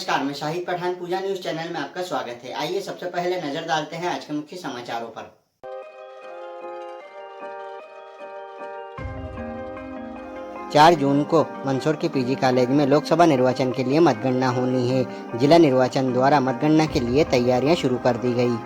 नमस्कार, मैं शाहिद पठान पूजा news channel में आपका स्वागत है। आइए सबसे पहले नजर डालते हैं आज के मुख्य समाचारों पर। 4 जून को मंदसौर के पीजी कॉलेज में लोकसभा निर्वाचन के लिए मतगणना होनी है। जिला निर्वाचन द्वारा मतगणना के लिए तैयारियां शुरू कर दी गई।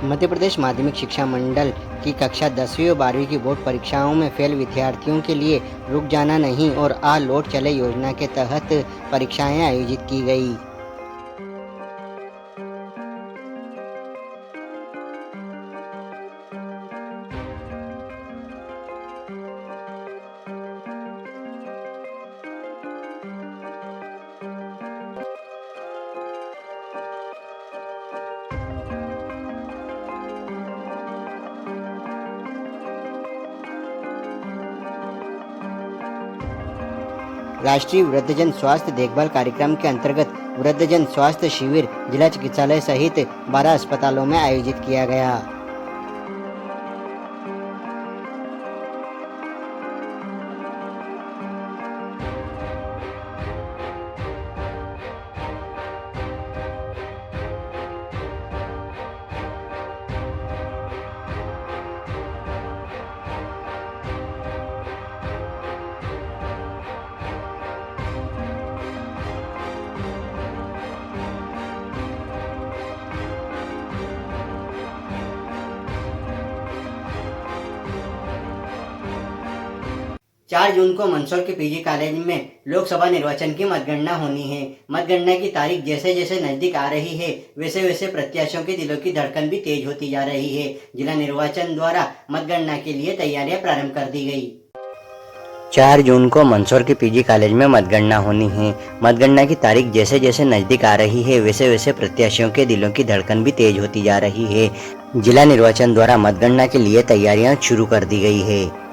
मध्य प्रदेश माध्यमिक शिक्षा मंडल की कक्षा 10वीं और 12वीं की बोर्ड परीक्षाओं में फेल विद्यार्थियों के लिए रुक जाना नहीं और आ लौट चले योजना के तहत परीक्षाएं आयोजित की गई। राष्ट्रीय वृद्धजन स्वास्थ्य देखभाल कार्यक्रम के अंतर्गत वृद्धजन स्वास्थ्य शिविर जिला चिकित्सालय सहित 12 अस्पतालों में आयोजित किया गया। चार जून को मंदसौर के पीजी कॉलेज में लोकसभा निर्वाचन की मतगणना होनी है। मतगणना की तारीख जैसे जैसे नजदीक आ रही है वैसे वैसे प्रत्याशियों के दिलों की धड़कन भी तेज होती जा रही है। जिला निर्वाचन द्वारा मतगणना के लिए तैयारियां प्रारंभ कर दी गई। 4 जून को मंदसौर के पीजी कॉलेज में मतगणना होनी है। मतगणना की तारीख जैसे जैसे नजदीक आ रही है वैसे वैसे प्रत्याशियों के दिलों की धड़कन भी तेज होती जा रही है। जिला निर्वाचन द्वारा मतगणना के लिए तैयारियां शुरू कर दी गई है।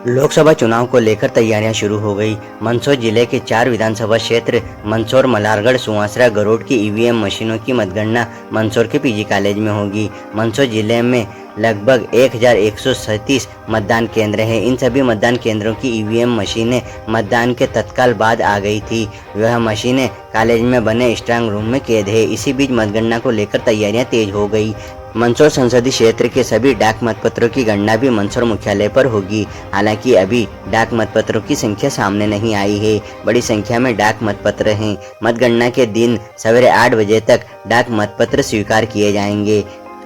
लोकसभा चुनाव को लेकर तैयारियां शुरू हो गई। मंदसौर जिले के 4 विधानसभा क्षेत्र मंदसौर, मल्हारगढ़, सुवासरा, गरोड की ईवीएम मशीनों की मतगणना मंदसौर के पीजी कॉलेज में होगी। मंदसौर जिले में लगभग 1137 मतदान केंद्र हैं। इन सभी मतदान केंद्रों की ईवीएम मशीनें मतदान के तत्काल बाद आ गई थी। वह मशीनें कॉलेज में बने स्ट्रांग रूम में कैद है। इसी बीच मतगणना को लेकर तैयारियां तेज हो गई। मंदसौर संसदीय क्षेत्र के सभी डाक मतपत्रों की गणना भी मंदसौर मुख्यालय पर होगी। हालांकि अभी डाक मतपत्रों की संख्या सामने नहीं आई है। बड़ी संख्या में डाक मतपत्र हैं। मतगणना के दिन सवेरे 8 बजे तक डाक मतपत्र स्वीकार किए जाएंगे।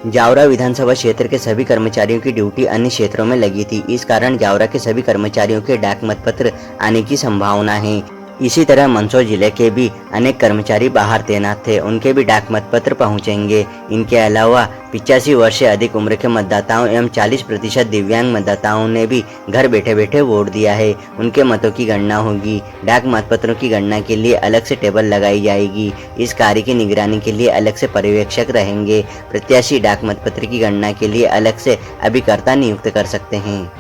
जावरा विधानसभा क्षेत्र के सभी कर्मचारियों की ड्यूटी अन्य क्षेत्रों में लगी थी। इस कारण जावरा के सभी कर्मचारियों के डाक मतपत्र आने की संभावना है। इसी तरह मंदसौर जिले के भी अनेक कर्मचारी बाहर तैनात थे, उनके भी डाक मतपत्र पहुंचेंगे। इनके अलावा 85 वर्ष से अधिक उम्र के मतदाताओं एवं 40% दिव्यांग मतदाताओं ने भी घर बैठे बैठे वोट दिया है। उनके मतों की गणना होगी। डाक मतपत्रों की गणना के लिए अलग से टेबल लगाई जाएगी। इस कार्य की निगरानी के लिए अलग से पर्यवेक्षक रहेंगे। प्रत्याशी डाक मतपत्र की गणना के लिए अलग से अभिकर्ता नियुक्त कर सकते हैं।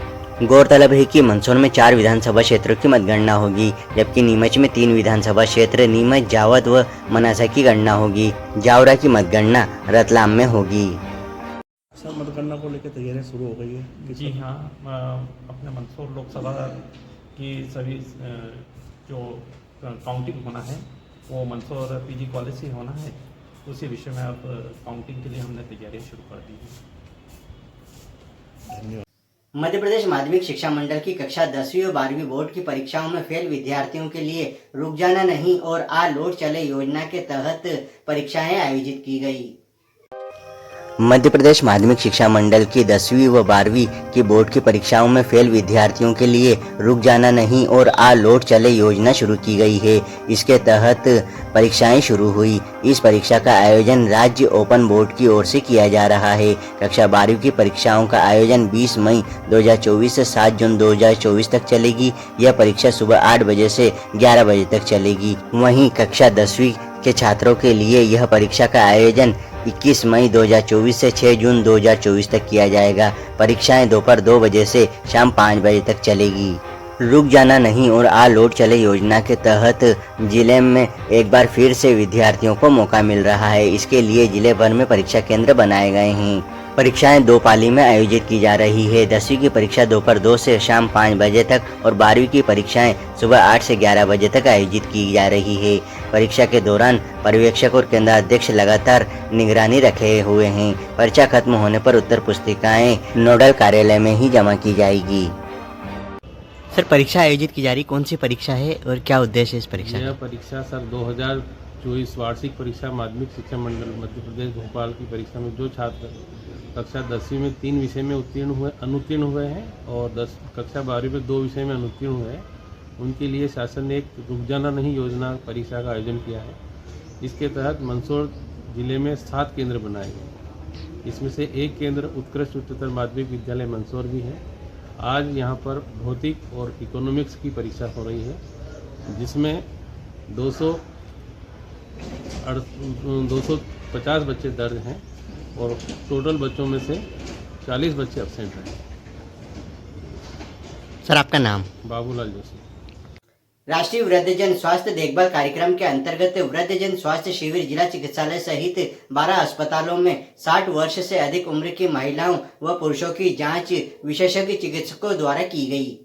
गौरतलब है कि मंदसौर में 4 विधानसभा क्षेत्रों की मतगणना होगी, जबकि नीमच में 3 विधानसभा क्षेत्र नीमच, जावद व मनासा की गणना होगी। जावरा की मतगणना रतलाम में होगी। सब मतगणना को लेकर तैयारियां शुरू हो गई है। जी हाँ, अपने मंदसौर लोकसभा की सभी जो काउंटिंग होना है वो मंदसौर पीजी कॉलेज से होना है। उसी विषय में अब काउंटिंग के लिए हमने तैयारियां शुरू कर दी हैं। धन्यवाद। मध्य प्रदेश माध्यमिक शिक्षा मंडल की कक्षा 10वीं और 12वीं बोर्ड की परीक्षाओं में फेल विद्यार्थियों के लिए रुक जाना नहीं और आ लौट चले योजना के तहत परीक्षाएं आयोजित की गई। मध्य प्रदेश माध्यमिक शिक्षा मंडल की 10वीं व 12वीं की बोर्ड की परीक्षाओं में फेल विद्यार्थियों के लिए रुक जाना नहीं और आ लौट चले योजना शुरू की गई है। इसके तहत परीक्षाएं शुरू हुई। इस परीक्षा का आयोजन राज्य ओपन बोर्ड की ओर से किया जा रहा है। कक्षा 12वीं की परीक्षाओं का आयोजन 20 मई 2024 से 7 जून 2024 तक चलेगी। यह परीक्षा सुबह 8 बजे से 11 बजे तक चलेगी। वहीं कक्षा 10वीं के छात्रों के लिए यह परीक्षा का आयोजन 21 मई 2024 से 6 जून 2024 तक किया जाएगा। परीक्षाएं दोपहर 2 बजे से शाम 5 बजे तक चलेगी। रुक जाना नहीं और आ लौट चले योजना के तहत जिले में एक बार फिर से विद्यार्थियों को मौका मिल रहा है। इसके लिए जिले भर में परीक्षा केंद्र बनाए गए हैं। परीक्षाएं 2 पाली में आयोजित की जा रही है। 10वीं की परीक्षा दोपहर 2 से शाम 5 बजे तक और 12वीं की परीक्षाएं सुबह 8 से 11 बजे तक आयोजित की जा रही है। परीक्षा के दौरान पर्यवेक्षक और केंद्राध्यक्ष लगातार निगरानी रखे हुए हैं। परीक्षा खत्म होने पर उत्तर पुस्तिकाएं नोडल कार्यालय में ही जमा की जाएगी। सर, परीक्षा आयोजित की जा रही कौन सी परीक्षा है और क्या उद्देश्य है इस परीक्षा यह परीक्षा सर 2024 वार्षिक परीक्षा माध्यमिक शिक्षा मंडल मध्य प्रदेश भोपाल की परीक्षा में जो छात्र कक्षा 10वीं में 3 विषय में अनुत्तीर्ण हुए हैं और कक्षा 12वीं में 2 विषय में अनुत्तीर्ण हुए हैं, उनके लिए शासन ने एक रुक जाना नहीं योजना परीक्षा का आयोजन किया है। इसके तहत मंदसौर जिले में 7 केंद्र बनाए गए। इसमें से एक केंद्र उत्कृष्ट उच्चतर माध्यमिक विद्यालय मंदसौर भी है। आज यहाँ पर भौतिक और इकोनॉमिक्स की परीक्षा हो रही है, जिसमें 250 बच्चे दर्ज हैं और टोटल बच्चों में से 40 बच्चे अब्सेंट हैं। सर, आपका नाम? बाबूलाल जोशी। राष्ट्रीय वृद्धजन स्वास्थ्य देखभाल कार्यक्रम के अंतर्गत वृद्धजन स्वास्थ्य शिविर जिला चिकित्सालय सहित 12 अस्पतालों में 60 वर्ष से अधिक उम्र की महिलाओं व पुरुषों की जांच विशेषज्ञ चिकित्सकों द्वारा की गई।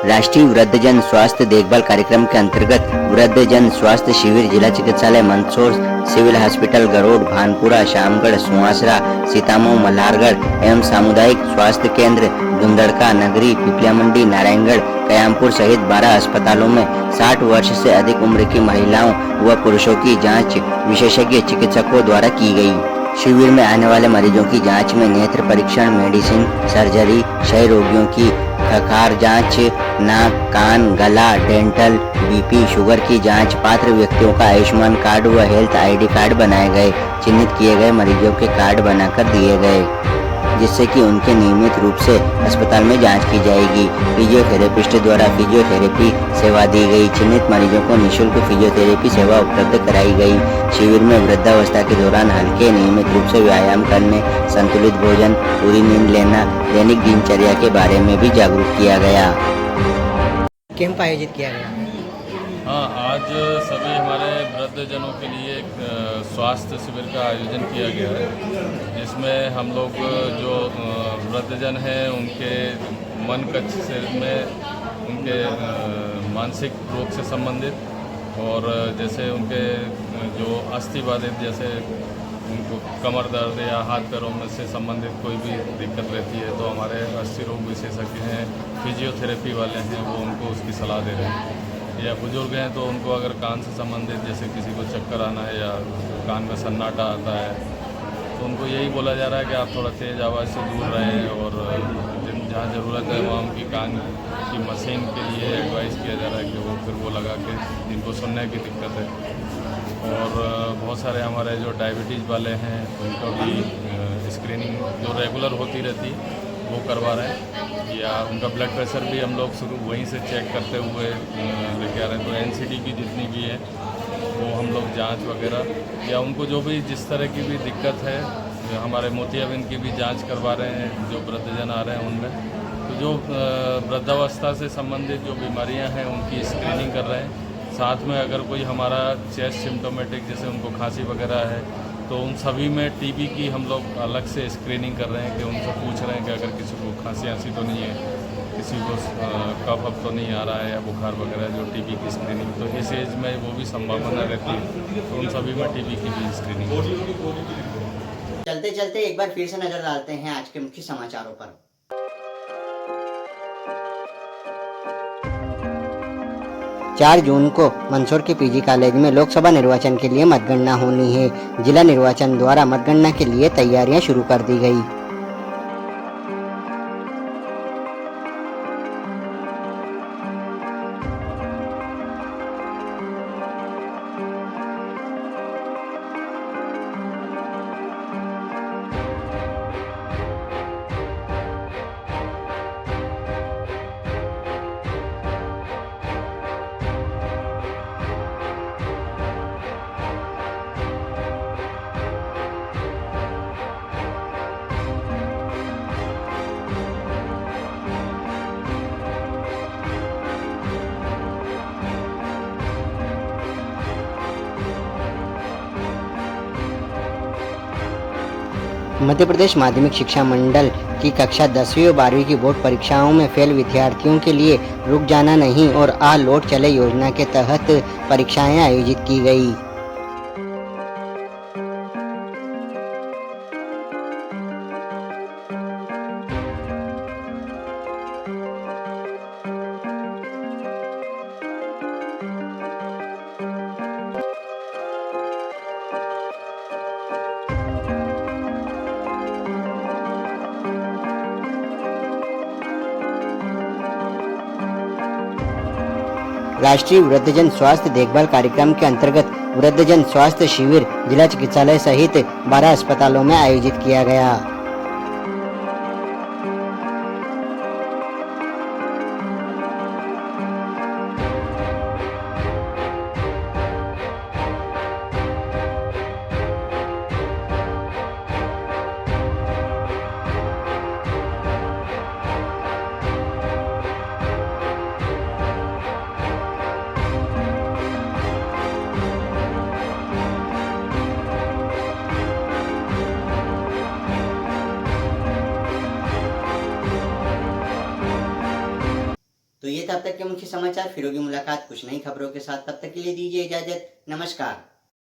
राष्ट्रीय वृद्धजन स्वास्थ्य देखभाल कार्यक्रम के अंतर्गत वृद्धजन स्वास्थ्य शिविर जिला चिकित्सालय मंदसौर, सिविल हॉस्पिटल गरोड, भानपुरा, शामगढ़, सुहासरा, सीतामऊ, मल्हारगढ़ एवं सामुदायिक स्वास्थ्य केंद्र धुंधड़का, नगरी, पिपलिया मंडी, नारायणगढ़, कयामपुर सहित 12 अस्पतालों में 60 वर्ष से अधिक उम्र की महिलाओं व पुरुषों की जांच विशेषज्ञ चिकित्सकों द्वारा की गई। शिविर में आने वाले मरीजों की जांच में नेत्र परीक्षण, मेडिसिन, सर्जरी, क्षय रोगियों की खखार जांच, नाक, कान, गला, डेंटल, बीपी, शुगर की जांच, पात्र व्यक्तियों का आयुष्मान कार्ड व हेल्थ आईडी कार्ड बनाए गए। चिन्हित किए गए मरीजों के कार्ड बनाकर दिए गए, जिससे कि उनके नियमित रूप से अस्पताल में जांच की जाएगी। फिजियोथेरेपिस्ट द्वारा फिजियोथेरेपी सेवा दी गई। चिन्हित मरीजों को निःशुल्क फिजियोथेरेपी सेवा उपलब्ध कराई गई। शिविर में वृद्धावस्था के दौरान हल्के नियमित रूप से व्यायाम करने, संतुलित भोजन, पूरी नींद लेना, दैनिक दिनचर्या के बारे में भी जागरूक किया गया। कैंप आयोजित किया गया। हाँ, आज सभी हमारे वृद्धजनों के लिए एक स्वास्थ्य शिविर का आयोजन किया गया है, जिसमें हम लोग जो वृद्धजन हैं उनके मन कक्ष से में उनके मानसिक रोग से संबंधित और जैसे उनके जो अस्थि बाधित, जैसे उनको कमर दर्द या हाथ पैरों में से संबंधित कोई भी दिक्कत रहती है, तो हमारे अस्थि रोग विशेषज्ञ हैं, फिजियोथेरेपी वाले हैं, वो उनको उसकी सलाह दे रहे हैं। या बुजुर्ग हैं तो उनको अगर कान से संबंधित, जैसे किसी को चक्कर आना है या कान में सन्नाटा आता है, तो उनको यही बोला जा रहा है कि आप थोड़ा तेज़ आवाज़ से दूर रहें और जहाँ ज़रूरत है वहाँ उनकी कान की मशीन के लिए एडवाइस किया जा रहा है कि वो फिर वो लगा के, जिनको सुनने की दिक्कत है। और बहुत सारे हमारे जो डायबिटीज़ वाले हैं उनका भी स्क्रीनिंग जो रेगुलर होती रहती वो करवा रहे हैं, या उनका ब्लड प्रेशर भी हम लोग शुरू वहीं से चेक करते हुए लेके आ रहे हैं। तो एनसीडी की जितनी भी है वो हम लोग जांच वगैरह, या उनको जो भी जिस तरह की भी दिक्कत है, हमारे मोतियाबिंद की भी जांच करवा रहे हैं जो वृद्धजन आ रहे हैं उनमें। तो जो वृद्धावस्था से संबंधित जो बीमारियां हैं उनकी स्क्रीनिंग कर रहे हैं। साथ में अगर कोई हमारा चेस्ट सिम्टोमेटिक, जैसे उनको खांसी वगैरह है, तो उन सभी में टीबी की हम लोग अलग से स्क्रीनिंग कर रहे हैं कि उनसे पूछ रहे हैं कि अगर किसी को खांसी तो नहीं है, किसी को कफ अब तो नहीं आ रहा है या बुखार वगैरह, जो टीबी की स्क्रीनिंग, तो इस एज में वो भी संभावना रहती है, तो उन सभी में टीबी की भी स्क्रीनिंग होती है। चलते चलते एक बार फिर से नजर डालते हैं आज के मुख्य समाचारों पर। 4 जून को मंदसौर के पीजी कॉलेज में लोकसभा निर्वाचन के लिए मतगणना होनी है। जिला निर्वाचन द्वारा मतगणना के लिए तैयारियां शुरू कर दी गई। मध्य प्रदेश माध्यमिक शिक्षा मंडल की कक्षा 10वीं और 12वीं की बोर्ड परीक्षाओं में फेल विद्यार्थियों के लिए रुक जाना नहीं और आ लौट चले योजना के तहत परीक्षाएं आयोजित की गई। राष्ट्रीय वृद्धजन स्वास्थ्य देखभाल कार्यक्रम के अंतर्गत वृद्धजन स्वास्थ्य शिविर जिला चिकित्सालय सहित 12 अस्पतालों में आयोजित किया गया। तो ये था अब तक के मुख्य समाचार। फिर होगी मुलाकात कुछ नई खबरों के साथ। तब तक के लिए दीजिए इजाजत। नमस्कार।